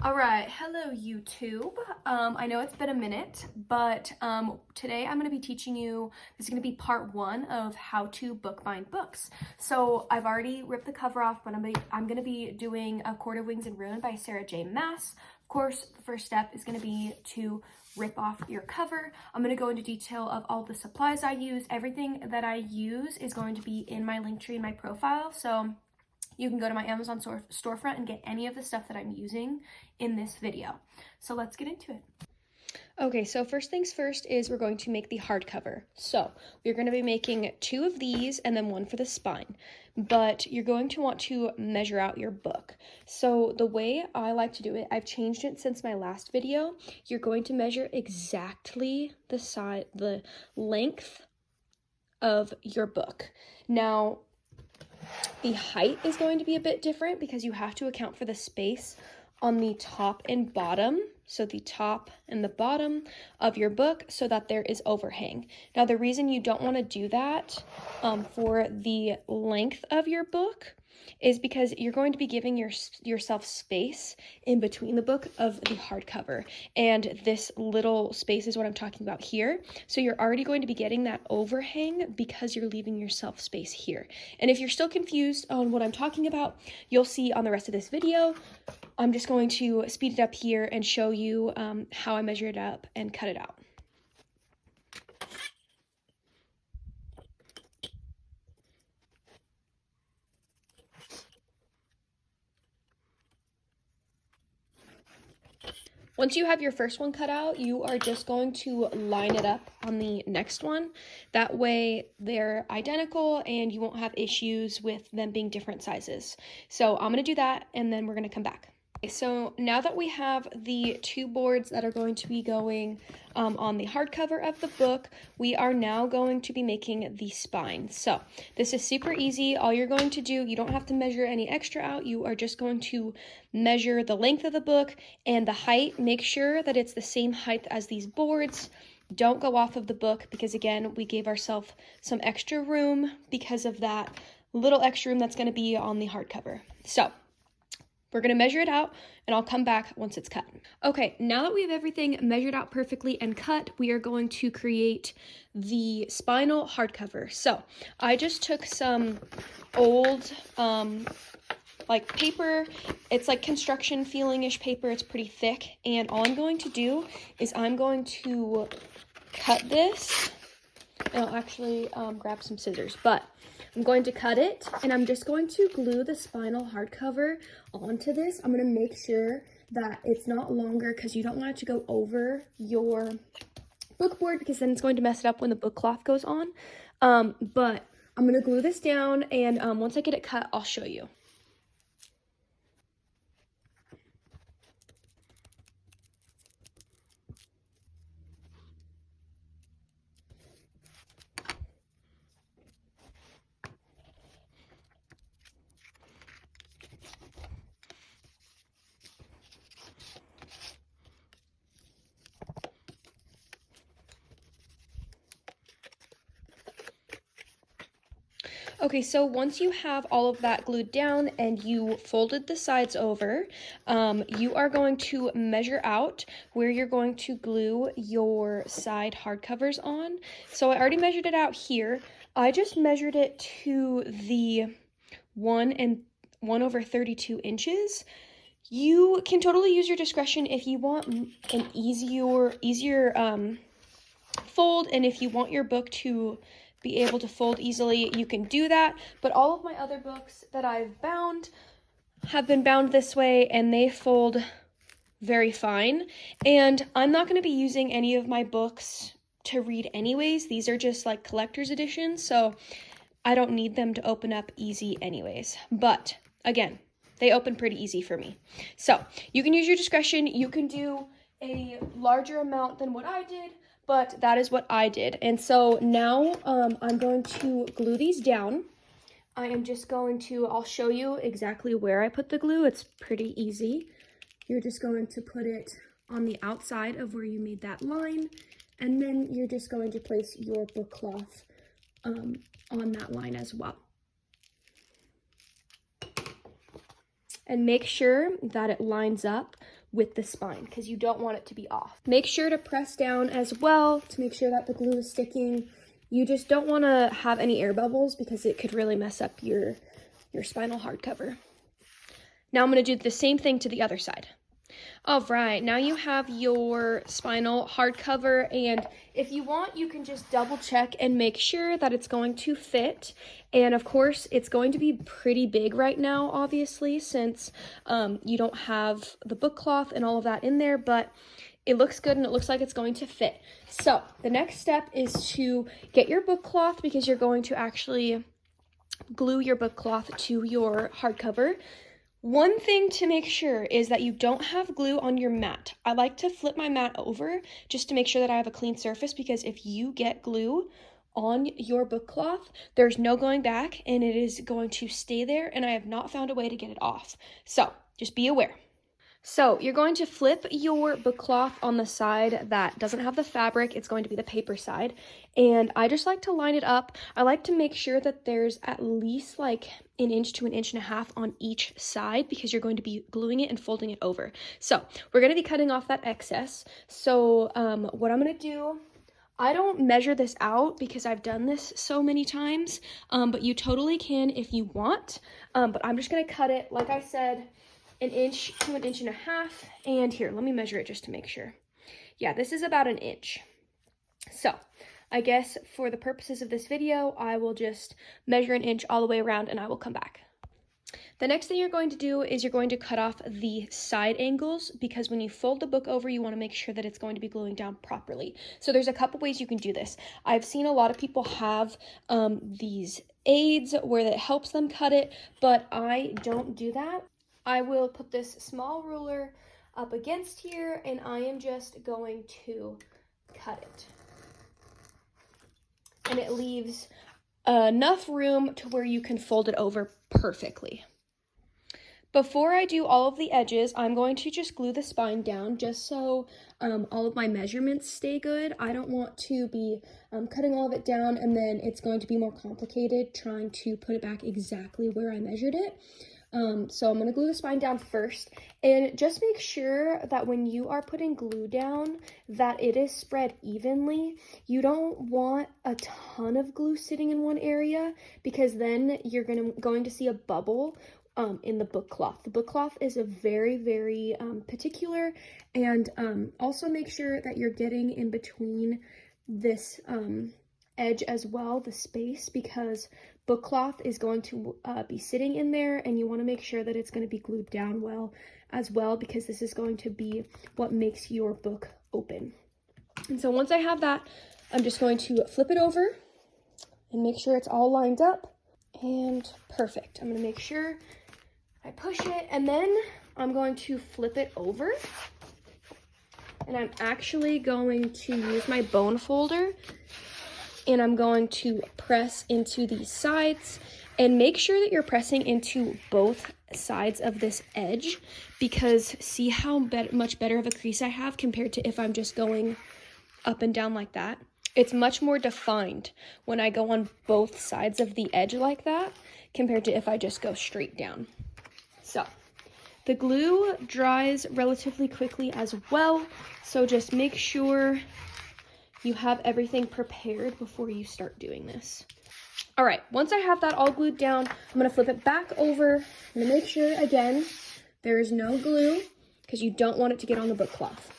All right, hello YouTube. I know it's been a minute, but today I'm going to be teaching you, this is going to be part one of how to bookbind books. So I've already ripped the cover off, but I'm going to be doing A Court of Wings and Ruin by Sarah J Maas. Of course, the first step is going to be to rip off your cover. I'm going to go into detail of all the supplies I use. Everything that I use is going to be in my link tree in my profile, so you can go to my Amazon storefront and get any of the stuff that I'm using in this video. So let's get into it. Okay, so first things first is we're going to make the hardcover. So we're going to be making two of these and then one for the spine, but you're going to want to measure out your book. So the way I like to do it, I've changed it since my last video. You're going to measure exactly the length of your book. Now, the height is going to be a bit different because you have to account for the space on the top and bottom, so the top and the bottom of your book, so that there is overhang. Now, the reason you don't want to do that for the length of your book is because you're going to be giving yourself space in between the book of the hardcover, and this little space is what I'm talking about here. So you're already going to be getting that overhang because you're leaving yourself space here. And if you're still confused on what I'm talking about, you'll see on the rest of this video. I'm just going to speed it up here and show you how I measure it up and cut it out. Once you have your first one cut out, you are just going to line it up on the next one. That way they're identical and you won't have issues with them being different sizes. So I'm going to do that and then we're going to come back. So now that we have the two boards that are going to be going on the hardcover of the book, we are now going to be making the spine. So this is super easy. All you're going to do, you don't have to measure any extra out. You are just going to measure the length of the book and the height. Make sure that it's the same height as these boards. Don't go off of the book because, again, we gave ourselves some extra room because of that little extra room that's going to be on the hardcover. So we're going to measure it out, and I'll come back once it's cut. Okay, now that we have everything measured out perfectly and cut, we are going to create the spinal hardcover. So I just took some old, paper. It's like construction feeling-ish paper. It's pretty thick, and all I'm going to do is I'm going to cut this, and I'll actually grab some scissors, but I'm going to cut it, and I'm just going to glue the spinal hardcover onto this. I'm going to make sure that it's not longer because you don't want it to go over your book board because then it's going to mess it up when the book cloth goes on. But I'm going to glue this down, and once I get it cut, I'll show you. Okay, so once you have all of that glued down and you folded the sides over, you are going to measure out where you're going to glue your side hardcovers on. So I already measured it out here. I just measured it to the 1/32 inches. You can totally use your discretion if you want an easier fold, and if you want your book to be able to fold easily, you can do that. But all of my other books that I've bound have been bound this way, and they fold very fine. And I'm not going to be using any of my books to read anyways. These are just like collector's editions, so I don't need them to open up easy anyways. But again, they open pretty easy for me. So you can use your discretion. You can do a larger amount than what I did, but that is what I did. And so now I'm going to glue these down. I am just going to, I'll show you exactly where I put the glue. It's pretty easy. You're just going to put it on the outside of where you made that line, and then you're just going to place your book cloth on that line as well. and make sure that it lines up with the spine because you don't want it to be off. Make sure to press down as well to make sure that the glue is sticking. You just don't want to have any air bubbles because it could really mess up your spinal hardcover. Now I'm going to do the same thing to the other side. All right, now you have your spinal hardcover, and if you want, you can just double check and make sure that it's going to fit. And of course, it's going to be pretty big right now, obviously, since you don't have the book cloth and all of that in there, but it looks good and it looks like it's going to fit. So the next step is to get your book cloth because you're going to actually glue your book cloth to your hardcover. One thing to make sure is that you don't have glue on your mat. I like to flip my mat over just to make sure that I have a clean surface, because if you get glue on your book cloth, there's no going back and it is going to stay there, and I have not found a way to get it off. So just be aware. So you're going to flip your book cloth on the side that doesn't have the fabric. It's going to be the paper side. And I just like to line it up. I like to make sure that there's at least like 1 inch to 1.5 inches on each side, because you're going to be gluing it and folding it over. So we're going to be cutting off that excess. So what I'm going to do, I don't measure this out because I've done this so many times, but you totally can if you want. But I'm just going to cut it, like I said, 1 inch to 1.5 inches. And here, let me measure it just to make sure. Yeah, this is about 1 inch. So I guess for the purposes of this video, I will just measure 1 inch all the way around and I will come back. The next thing you're going to do is you're going to cut off the side angles, because when you fold the book over, you want to make sure that it's going to be gluing down properly. So there's a couple ways you can do this. I've seen a lot of people have these aids where that helps them cut it, but I don't do that. I will put this small ruler up against here and I am just going to cut it. And it leaves enough room to where you can fold it over perfectly. Before I do all of the edges, I'm going to just glue the spine down just so all of my measurements stay good. I don't want to be cutting all of it down and then it's going to be more complicated trying to put it back exactly where I measured it. So I'm going to glue the spine down first, and just make sure that when you are putting glue down that it is spread evenly. You don't want a ton of glue sitting in one area, because then you're going to see a bubble in the book cloth. The book cloth is a very, very particular, and also make sure that you're getting in between this edge as well, the space, because book cloth is going to be sitting in there, and you want to make sure that it's going to be glued down well as well, because this is going to be what makes your book open. And so once I have that, I'm just going to flip it over and make sure it's all lined up and perfect. I'm going to make sure I push it, and then I'm going to flip it over, and I'm actually going to use my bone folder, and I'm going to press into these sides, and make sure that you're pressing into both sides of this edge, because see how much better of a crease I have compared to if I'm just going up and down like that. It's much more defined when I go on both sides of the edge like that compared to if I just go straight down. So the glue dries relatively quickly as well, so just make sure you have everything prepared before you start doing this. All right, once I have that all glued down, I'm gonna flip it back over. I'm gonna make sure, again, there is no glue, because you don't want it to get on the book cloth.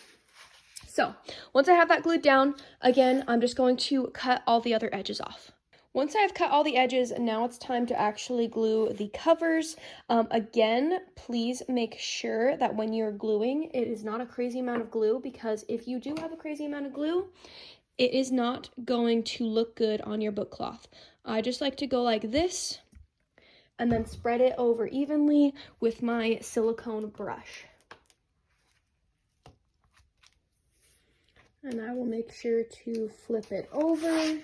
So once I have that glued down, again, I'm just going to cut all the other edges off. Once I've cut all the edges, now it's time to actually glue the covers. Again, please make sure that when you're gluing, it is not a crazy amount of glue, because if you do have a crazy amount of glue, it is not going to look good on your book cloth. I just like to go like this and then spread it over evenly with my silicone brush. And I will make sure to flip it over.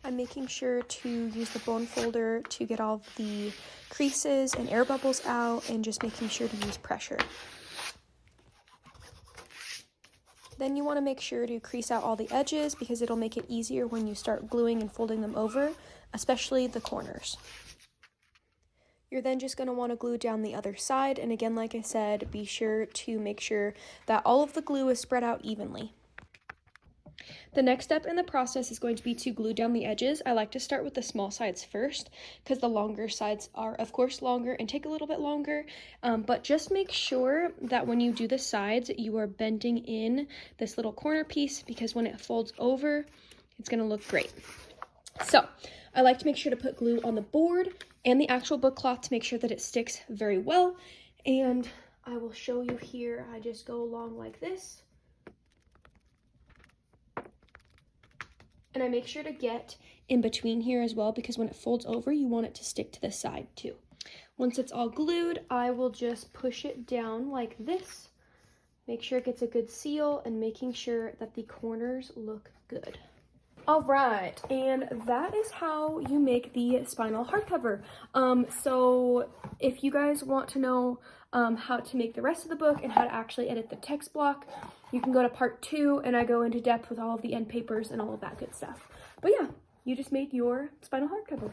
I'm making sure to use the bone folder to get all the creases and air bubbles out, and just making sure to use pressure. Then you want to make sure to crease out all the edges, because it'll make it easier when you start gluing and folding them over, especially the corners. You're then just going to want to glue down the other side, and again, like I said, be sure to make sure that all of the glue is spread out evenly. The next step in the process is going to be to glue down the edges. I like to start with the small sides first because the longer sides are, of course, longer and take a little bit longer, but just make sure that when you do the sides, you are bending in this little corner piece because when it folds over, it's going to look great. So I like to make sure to put glue on the board and the actual book cloth to make sure that it sticks very well, and I will show you here. I just go along like this. And I make sure to get in between here as well because when it folds over, you want it to stick to the side too. Once it's all glued, I will just push it down like this. Make sure it gets a good seal and making sure that the corners look good. All right, and that is how you make the spinal hardcover. So if you guys want to know how to make the rest of the book and how to actually edit the text block, you can go to part 2, and I go into depth with all of the end papers and all of that good stuff. But yeah, you just made your spinal hardcover.